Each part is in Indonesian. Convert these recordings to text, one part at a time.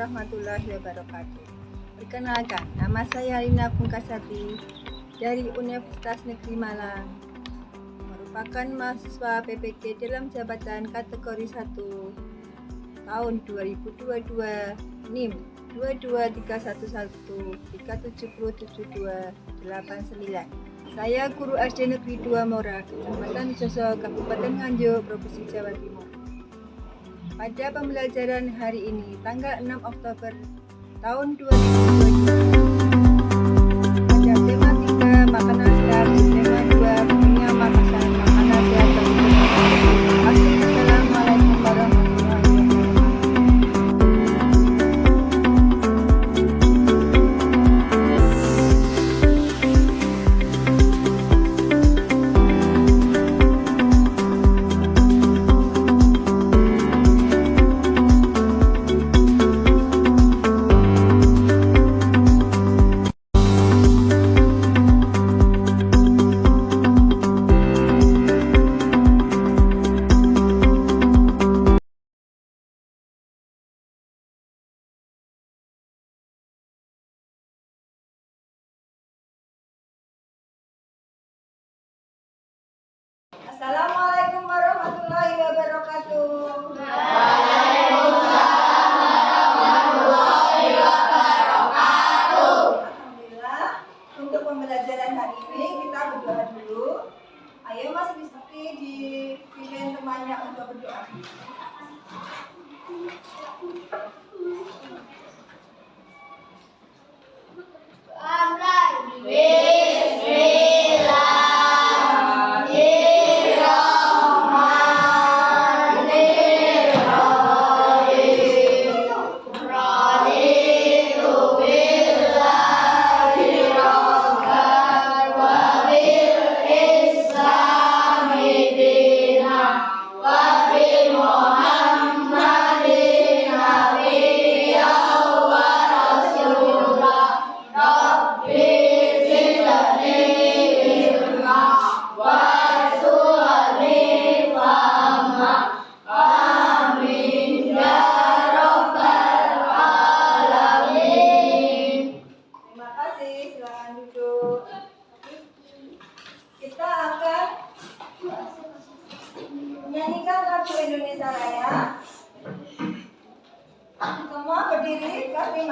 warahmatullahi wabarakatuh. Perkenalkan, nama saya Lina Pungkasati dari Universitas Negeri Malang. Merupakan mahasiswa PPG dalam jabatan kategori 1 tahun 2022 NIM 22311377289. Saya guru SD Negeri 2 Mora, Kecamatan Joso, Kabupaten Nganjuk, Provinsi Jawa Timur. Pada pembelajaran hari ini, tanggal 6 Oktober tahun 2022, pada tema 3 makanan sehat, tema 2 punya makanan sehat bagi tubuh. Assalamualaikum warahmatullahi wabarakatuh. Assalamualaikum warahmatullahi wabarakatuh. Waalaikumsalam warahmatullahi wabarakatuh. Alhamdulillah, untuk pembelajaran hari ini kita berdoa dulu. Ayo Mas Rizky dipilih temannya untuk berdoa. Kita akan menyanyikan lagu Indonesia Raya. Semua berdiri, kelas 5.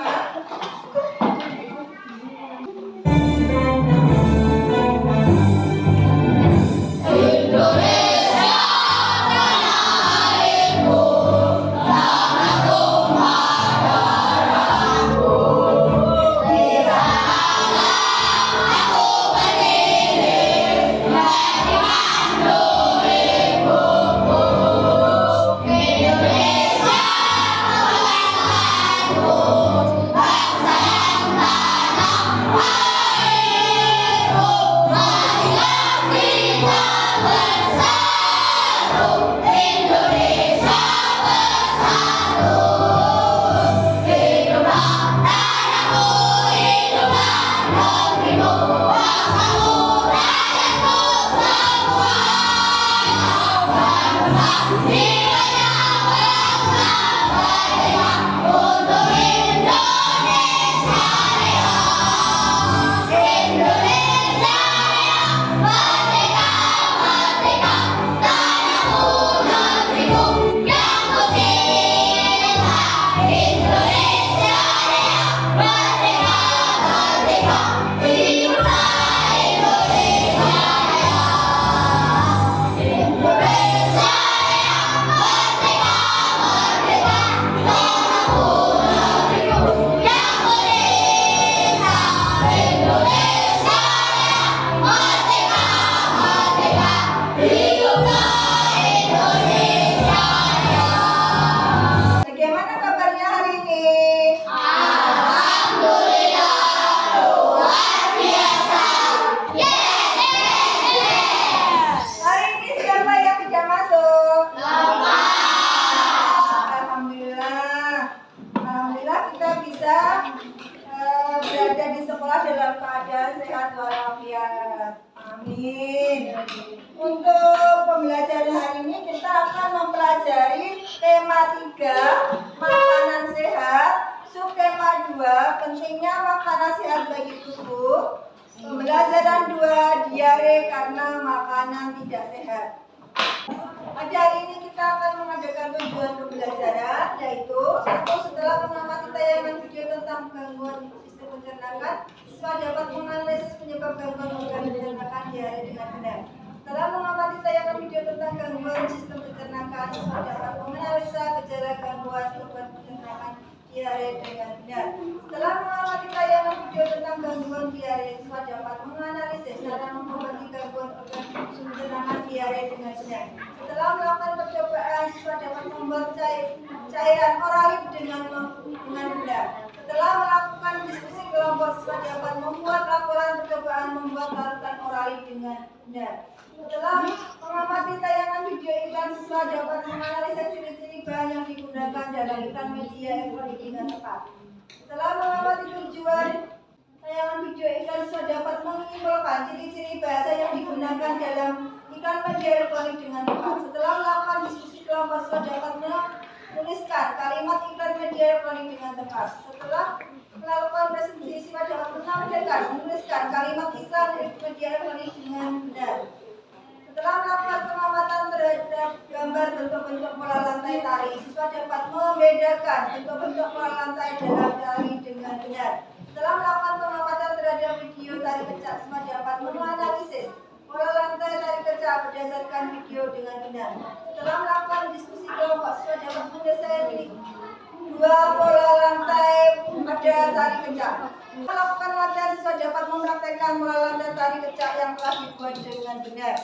Bagaimana kabarnya hari ini? Alhamdulillah, luar biasa. Hari ini siapa yang tidak masuk? Lepas. Alhamdulillah. Alhamdulillah kita bisa berada di sekolah dalam keadaan sehat walafiat. Amin. Untuk pembelajaran hari ini kita akan mempelajari tema 3 makanan sehat Subtema 2, pentingnya makanan sehat bagi tubuh. Pembelajaran 2, diare karena makanan tidak sehat. Pada hari ini kita akan mengadakan tujuan pembelajaran, yaitu satu, setelah mengamati tayangan video tentang gangguan sistem pencernaan, siswa dapat menganalisis penyebab gangguan organ pencernaan diare dengan benar. Setelah mengamati tayangan video tentang gangguan sistem pencernaan, siswa dapat menganalisa gejala gangguan organ pencernaan diare dengan benar. Setelah mengamati tayangan video tentang gangguan diare, siswa dapat menganalisis cara mengobati gangguan organ pencernaan diare dengan benar. Setelah melakukan percobaan, siswa dapat membuat cairan oralit dengan benar. Setelah melakukan diskusi kelompok, siswa dapat membuat laporan percobaan membuat larutan oralit dengan benar. Setelah mengamati tayangan video iklan, siswa dapat menganalisis ciri-ciri bahan yang digunakan dalam iklan media elektronik dengan tepat. Setelah mengamati tujuan tayangan video iklan, siswa dapat menyimpulkan ciri-ciri bahasa yang digunakan dalam iklan media elektronik dengan tepat. Setelah melakukan diskusi kelompok, siswa dapat menuliskan kalimat iklan media elektronik dengan tepat. Setelah melakukan presentasi, siswa dapat menuliskan kalimat iklan media elektronik dengan benar. Setelah melakukan pengamatan terhadap gambar bentuk-bentuk pola lantai tari, siswa dapat membedakan bentuk-bentuk pola lantai dalam tari dengan benar. Setelah melakukan pengamatan terhadap video tari kecak, siswa dapat menganalisis pola lantai tari kecak berdasarkan video dengan benar. Setelah melakukan diskusi kelompok, siswa dapat mendesain dua pola lantai pada tari kecak. Melakukan latihan, siswa dapat mempraktekkan pola lantai tari kecak yang telah dibuat dengan benar.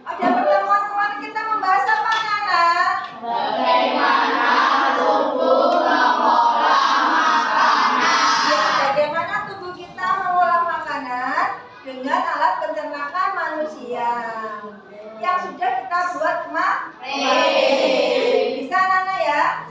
Ada pertemuan kemarin kita membahas apa, anak-anak? Bagaimana tubuh mengolah makanan? Ya, bagaimana tubuh kita mengolah makanan dengan alat pencernaan manusia yang sudah kita buat kemarin. Bisa, Nana ya?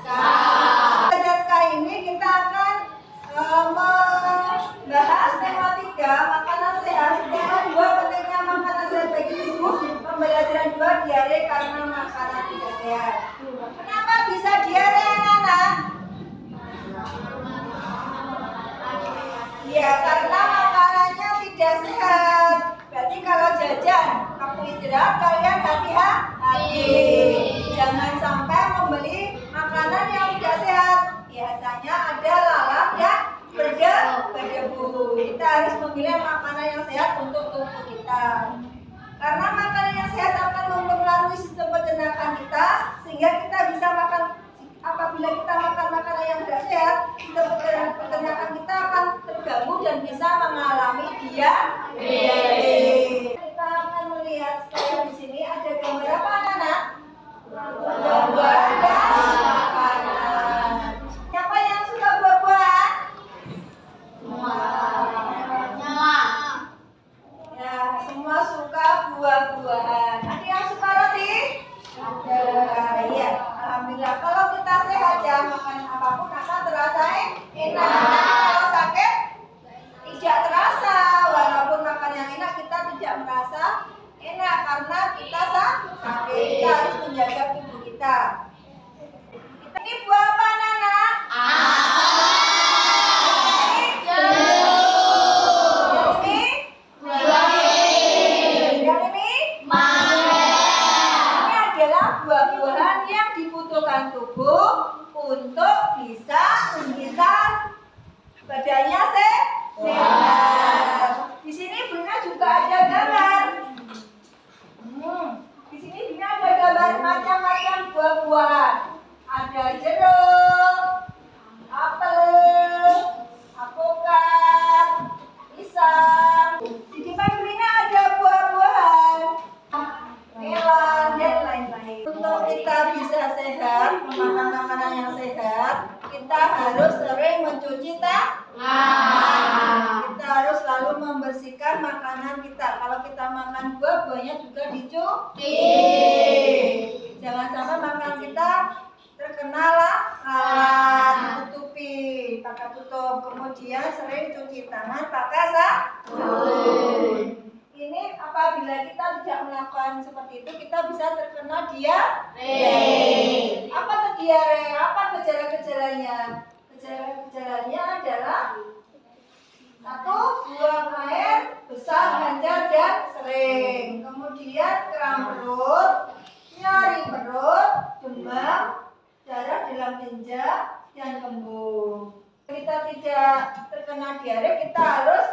Pada kali ini kita akan membahas tema 3, makanan sehat. Tema 2, pentingnya makanan sehat bagi tubuh. Pembelajaran 2, diare karena makanan tidak sehat. Kenapa bisa diare, anak-anak? Ya, karena makanannya tidak sehat. Berarti kalau jajan, waktu istirahat kalian hati-hati. Jangan sampai membeli makanan yang tidak sehat. Biasanya ada lalat dan berdebu. Kita harus memilih makanan yang sehat untuk tubuh kita. Karena makanan yang sehat akan mempengaruhi sistem pencernaan kita, sehingga kita bisa makan. Apabila kita makan makanan yang tidak sehat, sistem pencernaan kita akan terganggu dan bisa mengalami diare. Kita akan melihat di sini ada gambar apa, anak-anak? Gambar makanan. Siapa yang suka buah-buahan? Ya, semua suka buah-buahan. Ada yang suka roti? Ada. Iya, alhamdulillah. Kalau kita sehat ya, makan apapun akan terasa enak. Kalau sakit tidak terasa. Walaupun makan yang enak, kita tidak merasa enak karena kita sakit. Kita harus menjaga tubuh kita. Ini buah apa, Nana? Buah-buahan yang dibutuhkan tubuh untuk bisa menjadikan badannya sehat. Di sini Bunda juga ada gambar. Di sini Bunda ada gambar macam-macam buah-buahan. Ada jeruk, apel, alpukat, pisang. Di depan Bunda ada buah-buahan, melon dan lain-lain. Untuk kita bisa sehat, memakan makanan yang sehat, kita harus sering mencuci tangan. Kita harus selalu membersihkan makanan kita. Kalau kita makan buah, buahnya juga dicuci. Jangan sampai makanan kita terkena lalat, ditutupi pakai tutup. Kemudian sering cuci tangan pakai sabun. Ini apabila kita tidak melakukan seperti itu, kita bisa terkena diare. Apa itu diare? Apa gejala-gejalanya? susah, ganjar, dan sering. Kemudian kram perut, nyeri perut, demam, darah dalam tinja, dan kembung. Kita tidak terkena diare, kita harus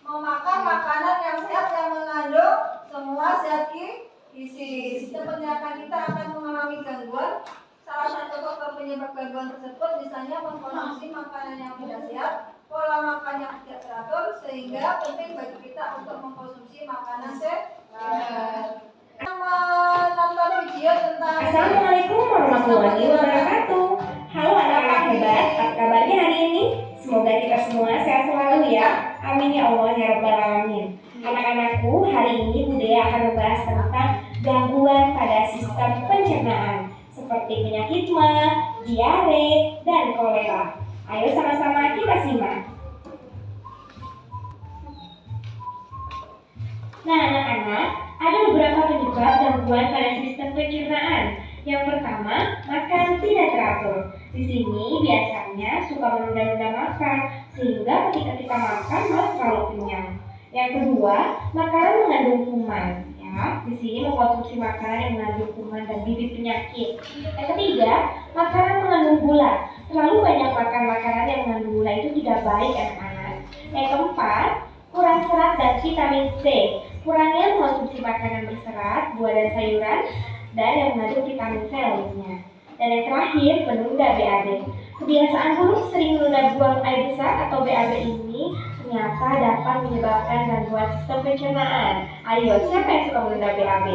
memakan makanan yang sehat yang mengandung semua zat gizi. Sistem pencernaan kita akan mengalami gangguan. Salah satu faktor penyebab gangguan tersebut misalnya mengkonsumsi makanan yang tidak sehat, pola makan yang tidak teratur, sehingga penting bagi kita untuk mengkonsumsi makanan sehat. Menonton video tentang Assalamualaikum warahmatullahi wabarakatuh. Halo anak-anak hebat, apa kabarnya hari ini? Semoga kita semua sehat selalu ya. Amin ya Allah ya Rabbal Alamin. Anak-anakku, hari ini Budaya akan membahas tentang gangguan pada sistem pencernaan seperti penyakit mah, diare, dan kolera. Ayo sama-sama kita simak. Nah anak-anak, ada beberapa penyebab gangguan pada sistem pencernaan. Yang pertama, makan tidak teratur. Di sini biasanya suka menunda-nunda makan, sehingga ketika kita makan malah terlalu kenyang. Yang kedua, makanan mengandung kuman. Ya, di sini mengkonsumsi makanan yang mengandung kuman dan bibit penyakit. Yang ketiga, makanan mengandung gula. Terlalu banyak makan makanan yang mengandung gula itu tidak baik anak-anak. Yang keempat, kurang serat dan vitamin C. Kurangnya mengkonsumsi makanan berserat, buah dan sayuran, dan yang mengandung vitamin C lainnya. Dan yang terakhir, menunda BAB. Kebiasaan buruk sering menunda buang air besar atau BAB ini ternyata dapat menyebabkan gangguan sistem pencernaan. Ayo, siapa yang suka menunda BAB?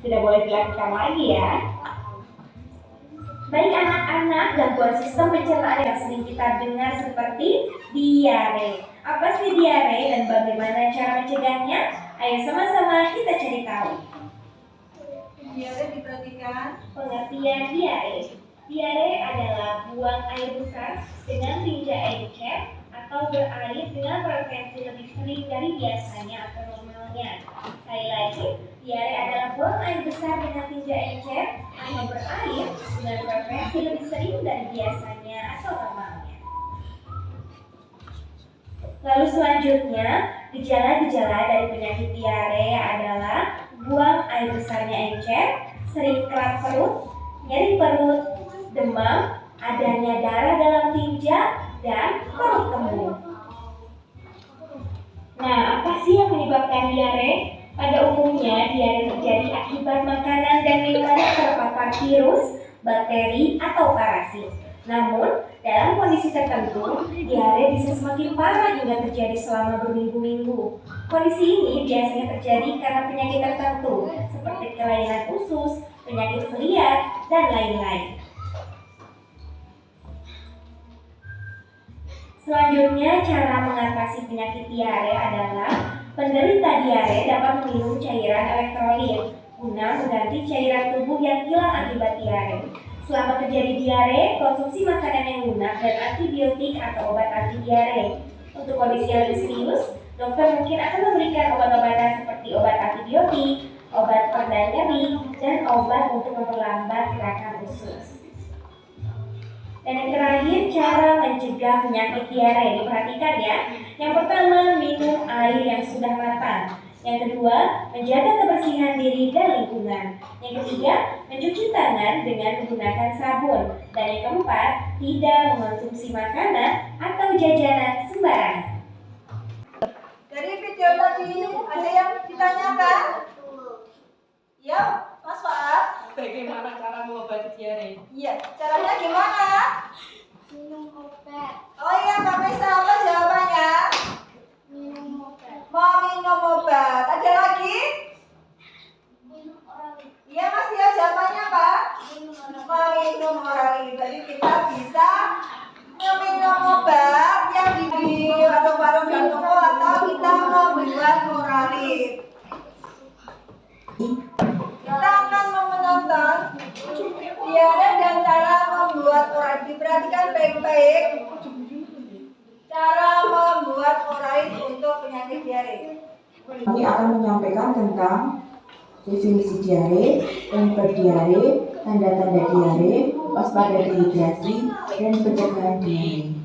Tidak boleh dilakukan lagi ya. Baik anak-anak, gangguan sistem pencernaan yang sering kita dengar seperti diare. Apa sih diare dan bagaimana cara mencegahnya? Ayo sama-sama kita cari tahu. diare diperhatikan. Pengertian diare. Diare adalah buang air besar dengan tinja encer atau berair dengan frekuensi lebih sering dari biasanya atau normalnya. Sekali lagi, diare adalah buang air besar dengan tinja encer atau berair dengan frekuensi lebih sering dari biasanya atau normalnya. Lalu selanjutnya, gejala-gejala dari penyakit diare adalah buang air besarnya encer, sering kerak perut, nyeri perut, demam, adanya darah dalam tinja, dan perut kembung. Nah, apa sih yang menyebabkan diare? Pada umumnya, diare terjadi akibat makanan dan minuman yang terpapar virus, bakteri, atau parasit. Namun, dalam kondisi tertentu, diare bisa semakin parah hingga terjadi selama berminggu-minggu. Kondisi ini biasanya terjadi karena penyakit tertentu, seperti kelainan usus, penyakit seliak, dan lain-lain. Selanjutnya, cara mengatasi penyakit diare adalah penderita diare dapat meminum cairan elektrolit guna mengganti cairan tubuh yang hilang akibat diare. Selama terjadi diare, konsumsi makanan yang lunak dan antibiotik atau obat anti diare. Untuk kondisi yang lebih serius, dokter mungkin akan memberikan obat-obatan seperti obat antibiotik, obat pereda nyeri, dan obat untuk memperlambat gerakan usus. Dan yang terakhir, cara mencegah penyakit diare. Diperhatikan ya. Yang pertama, minum air yang sudah matang. Yang kedua, menjaga kebersihan diri dan lingkungan. Yang ketiga, mencuci tangan dengan menggunakan sabun. Dan yang keempat, tidak mengonsumsi makanan atau jajanan sembarangan. Dari video tadi ada yang ditanyakan? Ya, Mas Faat. Bagaimana cara mengobati diare? Iya, caranya gimana? Minum obat. Oh iya, Mbak Mesa, apa jawabannya? Minum obat. Mau minum obat. Ada lagi? Minum obat. Iya, Mas Tio, jawabannya apa? Mau minum orali. Jadi kita bisa meminum obat yang di atau warung di toko atau kita membuat oralit. Kita akan menonton diare dan cara membuat oralit. Diperhatikan baik-baik cara membuat oralit untuk penyakit diare. Kami akan menyampaikan tentang definisi diare, penyebab diare, tanda-tanda diare, waspada dehidrasi, dan pencegahan diare.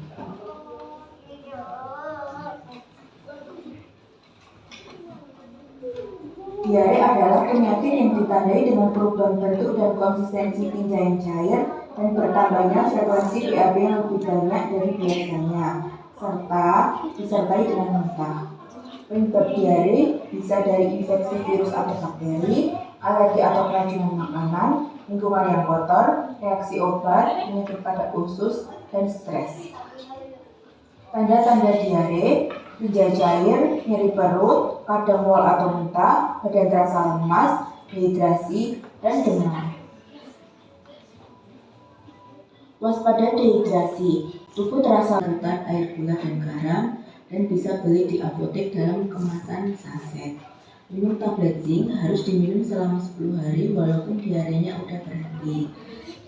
Diare adalah penyakit yang ditandai dengan perubahan bentuk dan konsistensi tinja yang cair dan bertambahnya frekuensi BAB yang lebih banyak dari biasanya, serta disertai dengan muntah. Penyebab diare bisa dari infeksi virus atau bakteri, alergi atau keracunan makanan, lingkungan yang kotor, reaksi obat, penyakit pada usus, dan stres. Tanda-tanda diare: tinja cair, nyeri perut, kadang mual atau muntah, badan terasa lemas, dehidrasi, dan demam. Waspada dehidrasi, tubuh terasa larutan air gula dan garam, dan bisa beli di apotek dalam kemasan saset. Minum tablet zinc harus diminum selama 10 hari walaupun diarenya udah berhenti.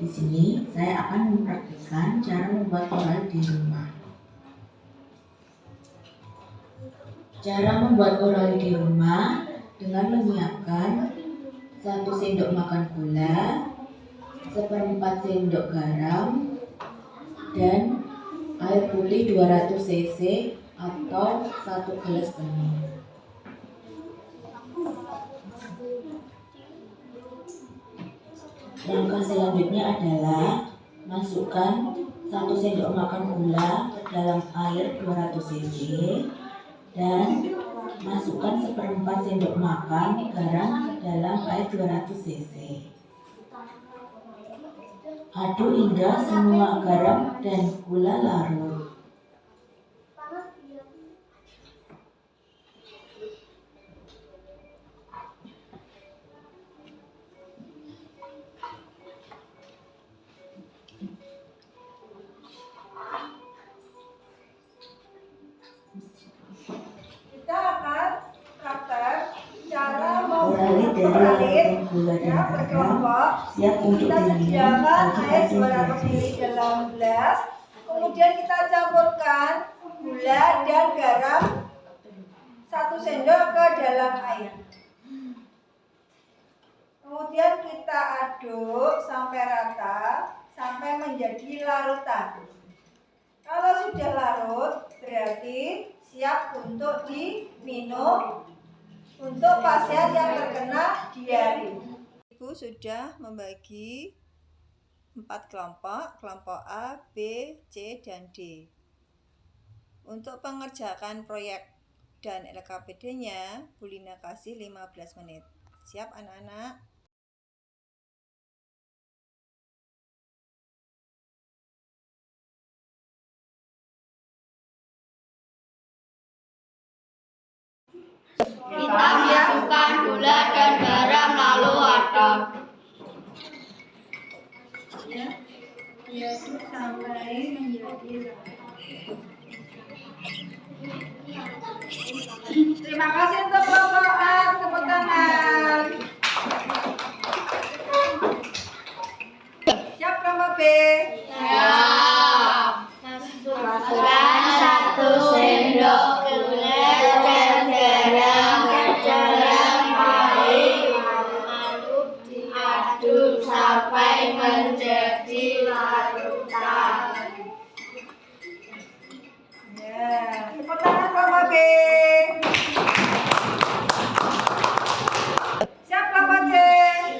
Di sini saya akan mempraktikkan cara membuat oral di rumah. Cara membuat oral di rumah dengan menyiapkan 1 sendok makan gula, 1/4 sendok garam, dan air putih 200 cc atau 1 gelas penuh. Langkah selanjutnya adalah masukkan 1 sendok makan gula ke dalam air 200 cc dan masukkan 1/4 sendok makan garam ke dalam air 200 cc. Aduk hingga semua garam dan gula larut. Kita akan praktek cara Orali dari gula dan garam berkelompok. siap untuk Kita diminum sediakan bagi air pasien 200 ml diabetes. dalam gelas. Kemudian kita campurkan gula dan garam 1 sendok ke dalam air. Kemudian kita aduk sampai rata, sampai menjadi larutan. Kalau sudah larut, berarti siap untuk diminum untuk pasien yang terkena diare. Ibu sudah membagi 4 kelompok, kelompok A, B, C, dan D. Untuk pengerjakan proyek dan LKPD-nya, Bu Lina kasih 15 menit. Siap anak-anak? Kita masukkan gula dan garam lalu aduk. Diaduk sampai menjadi Terima kasih untuk kelompok A, tepuk tangan. Siap kelompok B? Masukkan 1 sendok gula dan garam ke dalam air, lalu diaduk sampai menjadi larutan. Ya, tepuk tangan kelompok B. Siap kelompok C?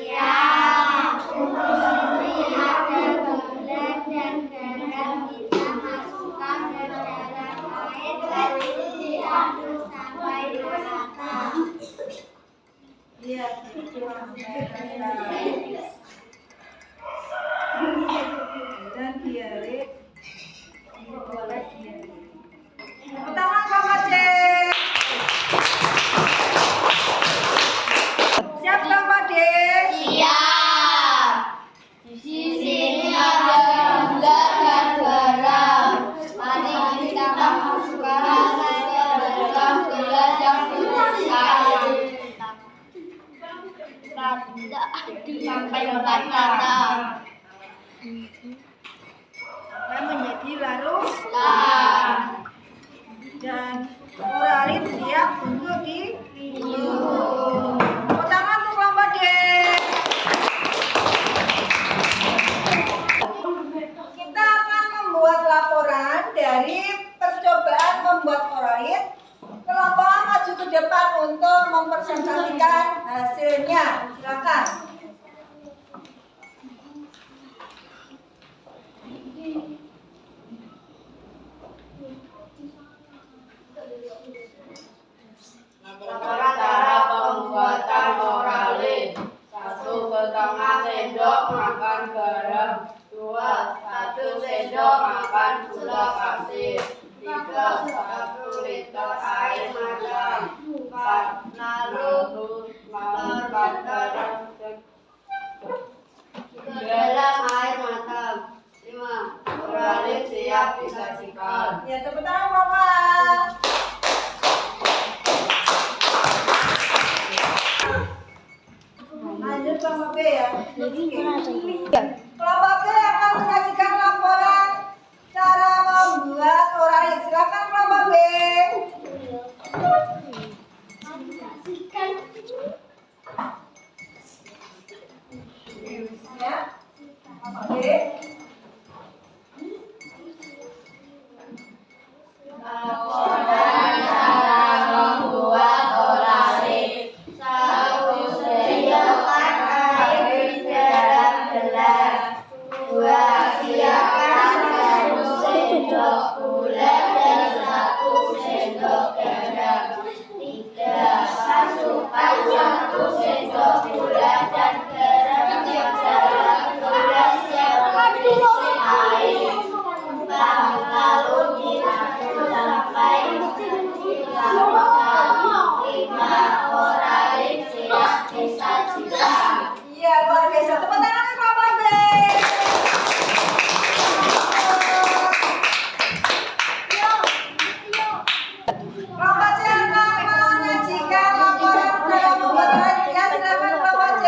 Iya. Dan diare. Pertama kelompok C. Siap kelompok D? Siap. Di sini ada gula dan garam. Mari kita masukkan ke dalam gelas yang sudah cair. Sampai merata Sampai menjadi larutan. dan Dan oralin siap untuk diminum. Tepuk tangan untuk kelompok D. Kita akan membuat laporan dari percobaan membuat oralin. Kelompok A maju ke depan untuk mempresentasikan hasilnya. Silakan. Cara pembuatan oralin. 1 setengah sendok makan garam. 2, 1 sendok makan gula pasir. 3, 1 liter air matang. 4, masukkan garam ke dalam air matang. 5, oralin siap disajikan. Ya, tepuk tangan Bapak. Lanjut kelompok B ya. Kelompok B akan menyajikan laporan cara membuat oralin. Silakan kelompok B. Ya, kelompok B. Laporan cara membuat oralin. 1, sediakan air di dalam gelas. 2, siapkan 1 sendok gula dan 1 sendok garam. 3, masukkan 1 sendok gula dan garam ke dalam gelas yang berisi air. 4, lalu diaduk sampai dilakukan. 5, oralin siap disajikan. Iya, luar biasa. Tepuk tangan kelompok B. Kelompok C akan menyajikan laporan cara membuat oralin. Ya, silakan kelompok C.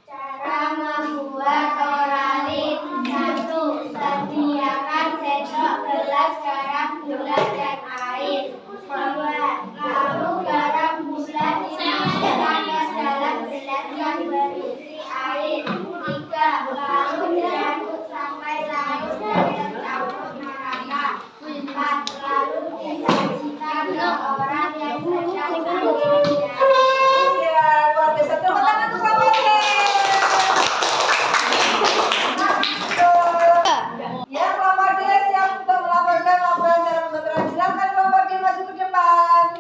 Cara membuat oralin. 1, sediakan sendok, gelas, garam, gula, dan air. 2, lalu garam gula dimasukkan ke dalam gelas yang berisi air. 3, lalu diaduk sampai larut dan tercampur merata. 4, lalu disajikan ke orang yang sedang berhidang. Iya, luar biasa. Tepuk tangan untuk kelompok C. Ya, kelompok D siap untuk melaporkan laporan cara membuat oralin. Silakan kelompok D maju ke depan.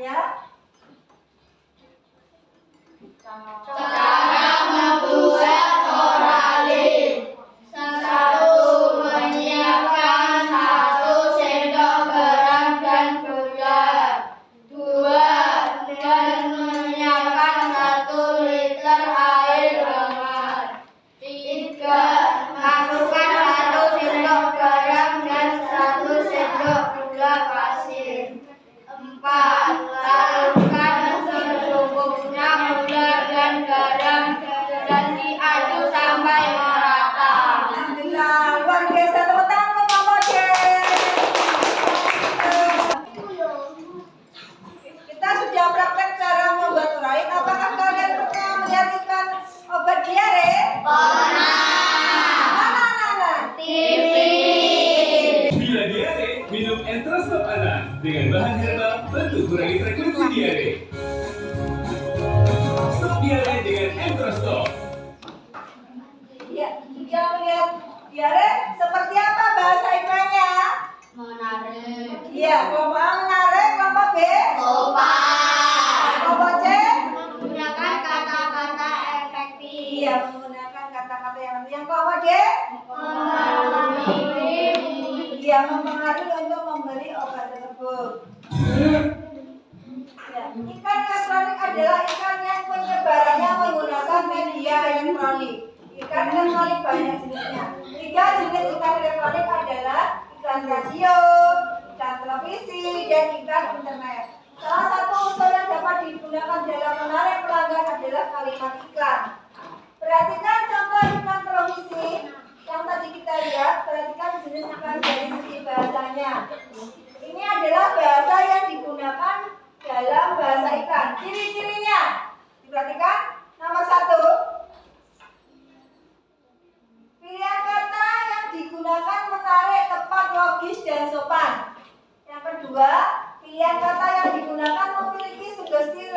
Ya. Cara membuat oralin. 1, menyiapkan 1 sendok garam dan gula. 2, dan menyiapkan 1 liter air hangat. 3, masukkan 1 sendok garam dan 1 sendok gula pasir. 4, larutkan secukupnya gula dan garam dan diaduk sampai merata. Alhamdulillah, luar biasa. Tepuk tangan untuk kelompok D. Kita sudah praktek cara membuat oralin. Apakah kalian pernah melihat iklan obat diare? Mana? TV. Bila diare, minum Enterostop anak dengan bahan herbal bantu kurangi frekuensi diare. Stop diare dengan Enterostop. Ya, sudah melihat diare seperti apa bahasa iklannya? Menarik. Iya, kelompok A menarik, kelompok B. Sopan. Kelompok C. Menggunakan kata-kata efektif. Iya, menggunakan kata-kata yang kelompok D. Iya, mempengaruhi untuk memberi obat tersebut. Ya, iklan elektronik adalah iklan yang penyebarannya menggunakan media elektronik. Iklan elektronik banyak jenisnya. 3 jenis iklan elektronik adalah iklan radio, iklan televisi, dan iklan internet. Salah satu unsur yang dapat digunakan dalam menarik pelanggan adalah kalimat iklan. Perhatikan contoh iklan televisi yang tadi kita lihat. Perhatikan jenis iklan dari segi bahasanya. Ini adalah bahasa yang digunakan dalam bahasa iklan. Ciri-cirinya diperhatikan. Nomor 1, pilihan kata yang digunakan menarik, tepat, logis, dan sopan. Yang kedua, pilihan kata yang digunakan memiliki sugesti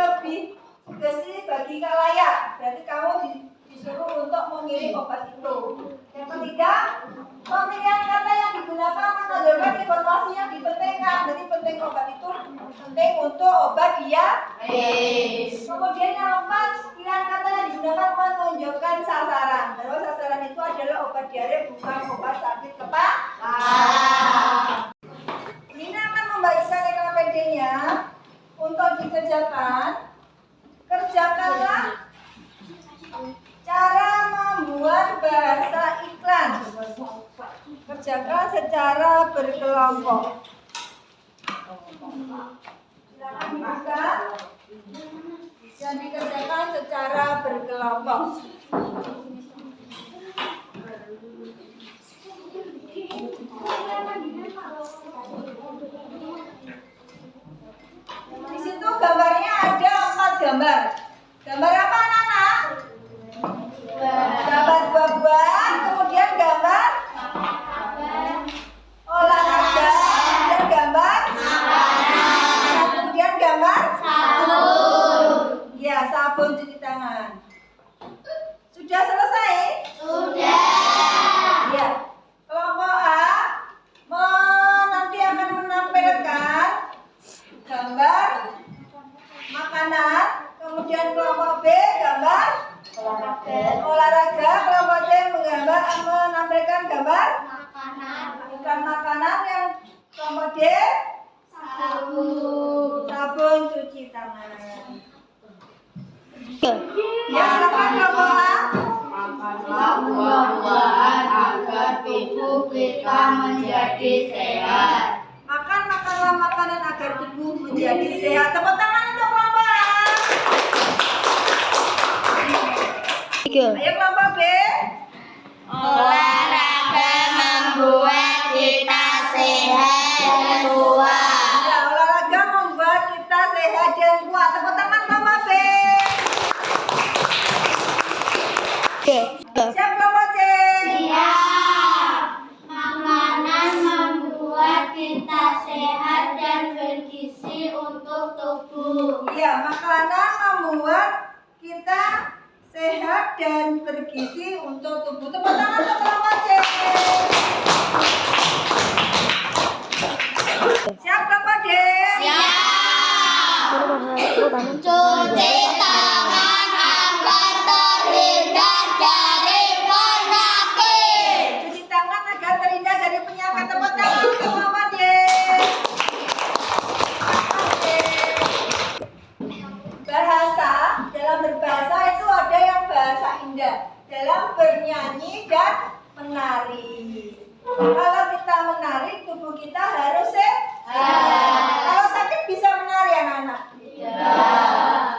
bagi khalayak. Berarti kamu disuruh untuk memilih obat itu. Yang ketiga, pemilihan kata yang digunakan menunjukkan informasi yang dipentingkan. Jadi penting obat itu penting untuk obat diabetes. Kemudian yang keempat, pilihan kata yang digunakan menunjukkan sasaran. Terus sasaran itu adalah obat diare, bukan obat sakit kepala. Ini akan membagikan EKPD-nya untuk dikerjakan. Kerjakanlah cara membuat bahasa iklan. Kerjakan secara berkelompok. Silakan dibuka dan dikerjakan secara berkelompok. Di situ gambarnya ada 4 gambar. Gambar apa anak-anak? Gambar buah-buahan, kemudian gambar olahraga, kemudian gambar kemudian gambar sabun. Ya, sabun cuci tangan. Sudah selesai? Sudah. Ya. Kelompok A nanti akan menampilkan gambar makanan, kemudian kelompok B gambar olahraga, kelompok C menampilkan gambar iklan makanan, yang kelompok D sabun cuci tangan. Ya, silakan kelompok A. Buah-buahan agar tubuh kita menjadi sehat. Makanlah makanan agar tubuh menjadi sehat. Tepuk tangan untuk kelompok A. Ayo kelompok B. Olahraga membuat kita sehat dan kuat. Ya, olahraga membuat kita sehat dan kuat. Tepuk tangan kelompok B. Siap kelompok C. Makanan membuat kita sehat dan bergizi untuk tubuh. Ya, makanan membuat kita sehat dan bergizi untuk tubuh. Tepuk tangan untuk kelompok C. Siap kelompok D. Cuci tangan agar terhindar dari penyakit. Cuci tangan agar terhindar dari penyakit. Tepuk tangan untuk kelompok D. Bahasa, dalam berbahasa itu ada yang bahasa indah, dalam bernyanyi dan menari. Kalau kita menari, tubuh kita harus sehat. Kalau sakit bisa menari anak-anak?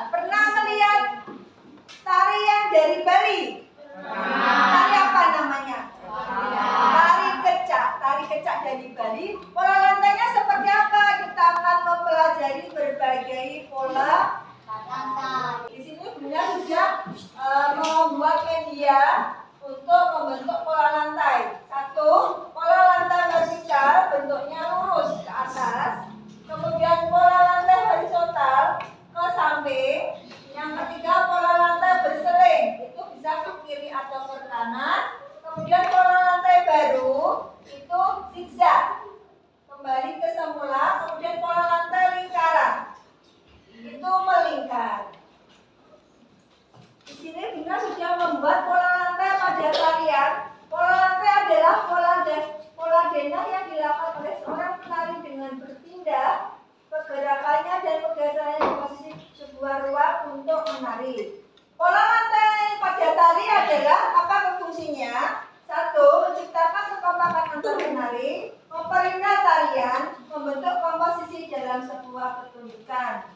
Pernah melihat tarian dari Bali? Tari apa namanya? Tari kecak dari Bali. Pola lantainya seperti apa? Kita akan mempelajari berbagai pola lantai. Di sini Bunda sudah membuat media untuk membentuk pola lantai. 1, pola lantai vertikal, bentuknya lurus ke atas. Kemudian pola lantai horizontal ke samping. Yang ketiga, pola lantai berseling, itu bisa ke kiri atau ke kanan. Kemudian pola lantai baru itu zigzag, kembali ke semula. Kemudian pola lantai lingkaran, itu melingkar. Di sini Bunda sudah membuat pola lantai pada tarian. Pola lantai adalah pola denah yang dilakukan oleh seorang penari dengan bertindak, pergerakannya dan pergeserannya di posisi sebuah ruang untuk menari. Pola lantai pada tari adalah apa fungsinya? 1, menciptakan kekompakan antar penari, memperindah tarian, membentuk komposisi dalam sebuah pertunjukan.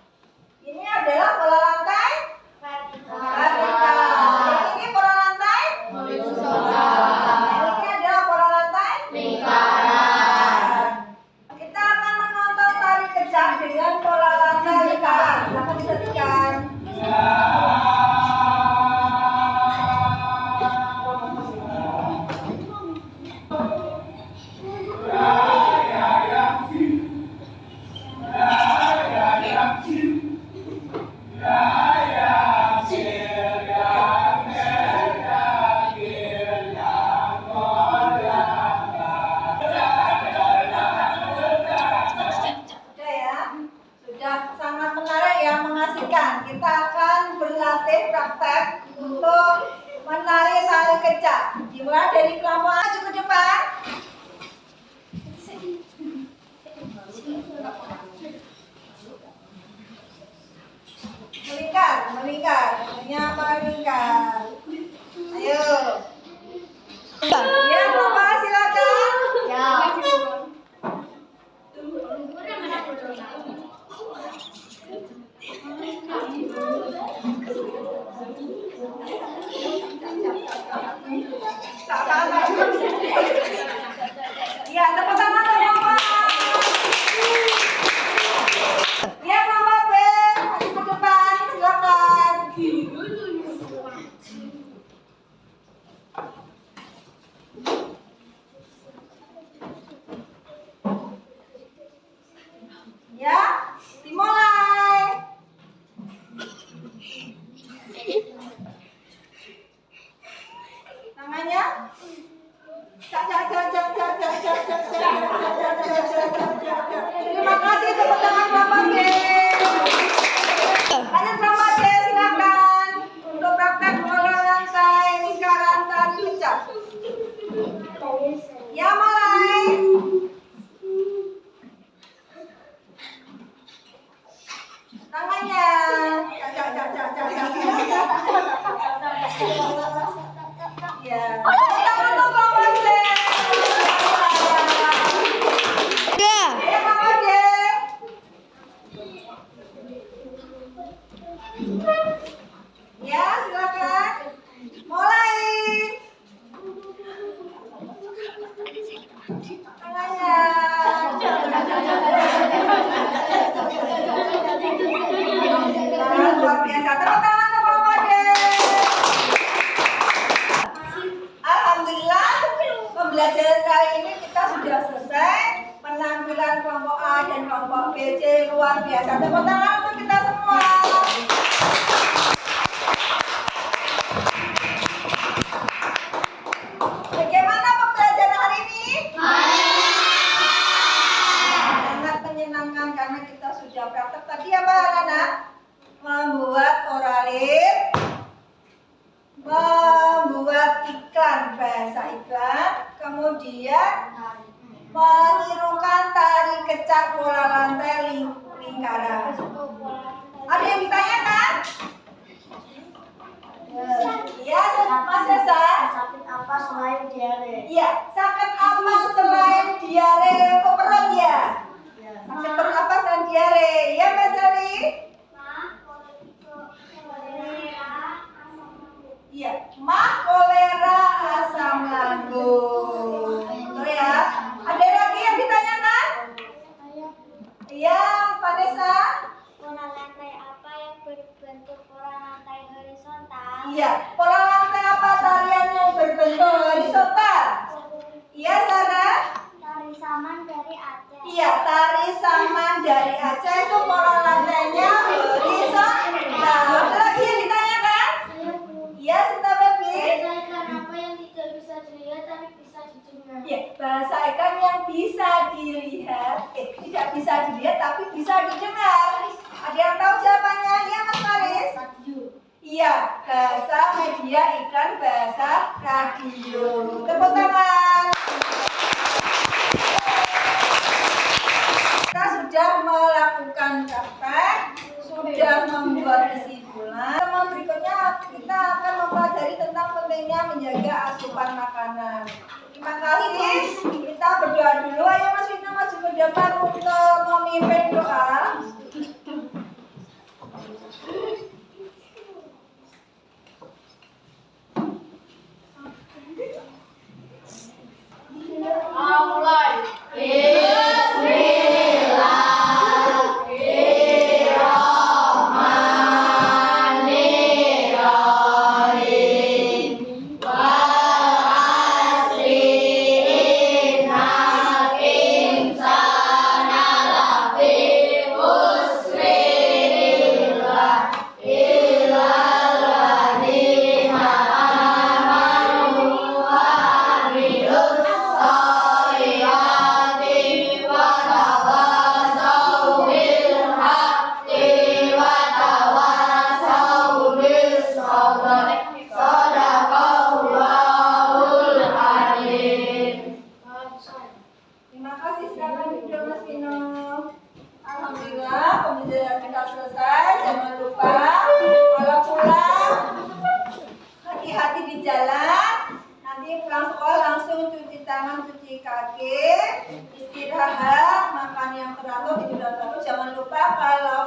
Ini adalah pola lantai vertikal. Ini pola lantai horizontal. Ini adalah pola lantai lingkaran. Kita akan menonton tari kecak dengan pola lantai lingkaran. BC luar biasa. Tepuk tangan untuk kita semua. Bagaimana pembelajaran hari ini? Sangat menyenangkan karena kita sudah praktek tadi apa anak-anak? Membuat oralir, membuat iklan, bahasa iklan, kemudian menirukan tari kecak bola lantai lingkaran. Ada yang ditanyakan? Iya, Mas Esa. Sakit apa selain diare? Iya, sakit apa selain diare perut ya? Sakit perut apa selain diare? Ya, Mas Ali? Iya, mah, kolera, asam lambung. Betul ya? Ada lagi yang ditanyakan? Iya, Vanessa? Pola lantai apa yang berbentuk pola lantai horizontal? Iya, pola lantai apa tarian yang berbentuk horizontal? Iya, Sarah? Tari saman dari Aceh. Iya, tari saman dari Aceh itu pola lantainya horizontal. Ada lagi yang ditanyakan? Iya, Sinta Baby? Bahasa ikan apa yang tidak bisa dilihat tapi bisa didengar? Iya, bahasa ikan yang bisa dilihat, tidak bisa dilihat tapi bisa didengar. Ada yang tahu jawabannya? Iya, Mas Faris? Iya, bahasa media iklan bahasa radio. Tepuk tangan. Kita sudah melakukan praktek, sudah membuat kesimpulan. Teman berikutnya kita akan mempelajari tentang pentingnya menjaga asupan makanan. Terima kasih. Kita berdoa dulu. Ayo Mas Vino maju ke depan untuk memimpin doa. Terima kasih, silakan duduk Mas Vino. Alhamdulillah pembelajaran kita selesai. Jangan lupa kalau pulang hati-hati di jalan. Nanti pulang sekolah langsung cuci tangan, cuci kaki, istirahat, makan yang teratur, tidur yang teratur. Jangan lupa kalau